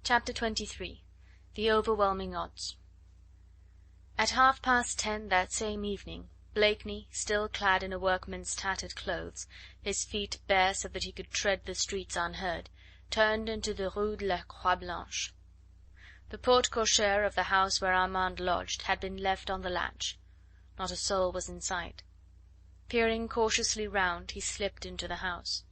Chapter 23. The Overwhelming Odds. At 10:30 that same evening, Blakeney, still clad in a workman's tattered clothes, his feet bare so that he could tread the streets unheard, turned into the Rue de la Croix Blanche. The porte cochere of the house where Armand lodged had been left on the latch. Not a soul was in sight. Peering cautiously round, he slipped into the house.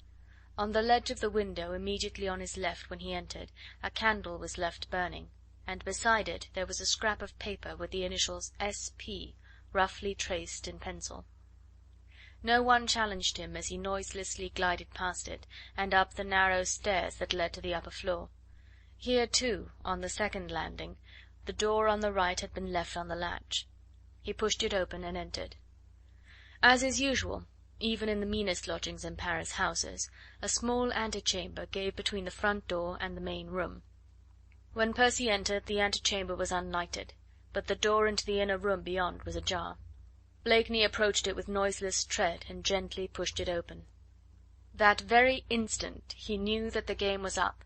On the ledge of the window immediately on his left when he entered, a candle was left burning, and beside it there was a scrap of paper with the initials S.P. roughly traced in pencil. No one challenged him as he noiselessly glided past it, and up the narrow stairs that led to the upper floor. Here, too, on the second landing, the door on the right had been left on the latch. He pushed it open and entered. As is usual, even in the meanest lodgings in Paris houses, a small antechamber gave between the front door and the main room. When Percy entered, the antechamber was unlighted, but the door into the inner room beyond was ajar. Blakeney approached it with noiseless tread and gently pushed it open. That very instant he knew that the game was up.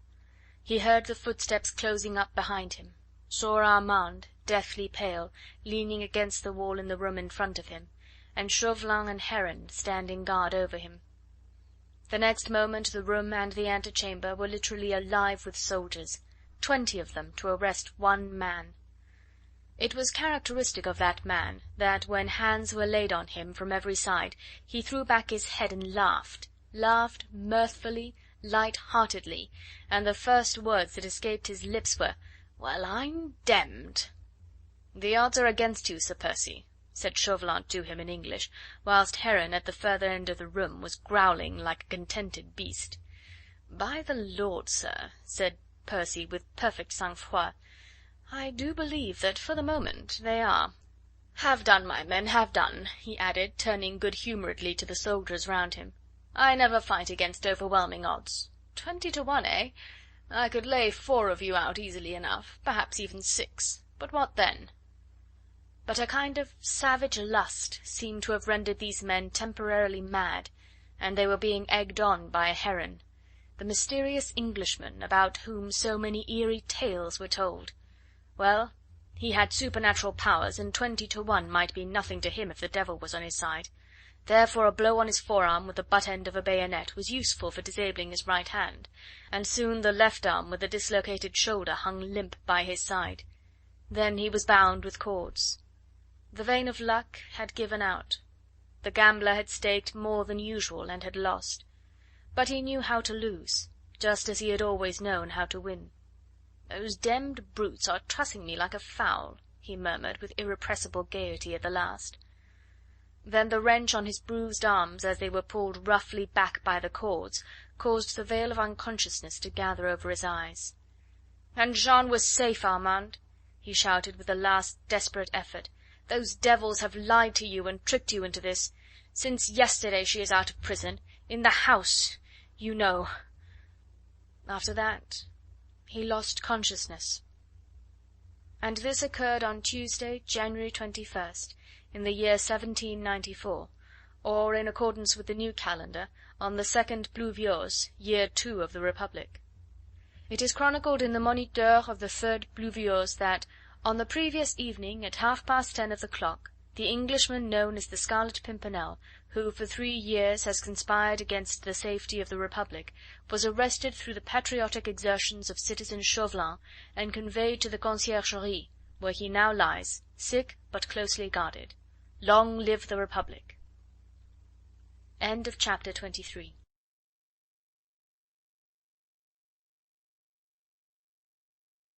He heard the footsteps closing up behind him, saw Armand, deathly pale, leaning against the wall in the room in front of him, and Chauvelin and Heron standing guard over him. The next moment the room and the antechamber were literally alive with soldiers, 20 of them to arrest one man. It was characteristic of that man that when hands were laid on him from every side he threw back his head and laughed mirthfully, light-heartedly, and the first words that escaped his lips were, "Well, I'm demmed." "The odds are against you, Sir Percy," said Chauvelin to him in English, whilst Heron at the further end of the room was growling like a contented beast. "By the Lord, sir," said Percy with perfect sang-froid, "I do believe that for the moment they are. Have done, my men, have done," he added, turning good humouredly to the soldiers round him. "I never fight against overwhelming odds. 20 to 1, eh? I could lay 4 of you out easily enough, perhaps even 6, but what then?" But a kind of savage lust seemed to have rendered these men temporarily mad, and they were being egged on by Heron, the mysterious Englishman about whom so many eerie tales were told. Well, he had supernatural powers, and 20 to 1 might be nothing to him if the devil was on his side. Therefore a blow on his forearm with the butt end of a bayonet was useful for disabling his right hand, and soon the left arm with the dislocated shoulder hung limp by his side. Then he was bound with cords. The vein of luck had given out. The gambler had staked more than usual and had lost. But he knew how to lose, just as he had always known how to win. "Those demmed brutes are trussing me like a fowl," he murmured with irrepressible gaiety at the last. Then the wrench on his bruised arms as they were pulled roughly back by the cords caused the veil of unconsciousness to gather over his eyes. "And Jeanne was safe, Armand," he shouted with a last desperate effort. "Those devils have lied to you and tricked you into this. Since yesterday she is out of prison, in the house, you know." After that he lost consciousness. And this occurred on Tuesday, January 21st, in the year 1794, or, in accordance with the new calendar, on the 2nd Pluviose, year 2 of the Republic. It is chronicled in the Moniteur of the 3rd Pluviose that on the previous evening at 10:30 of the clock, the Englishman known as the Scarlet Pimpernel, who for 3 years has conspired against the safety of the Republic, was arrested through the patriotic exertions of citizen Chauvelin and conveyed to the Conciergerie, where he now lies, sick but closely guarded. Long live the Republic! End of chapter 23.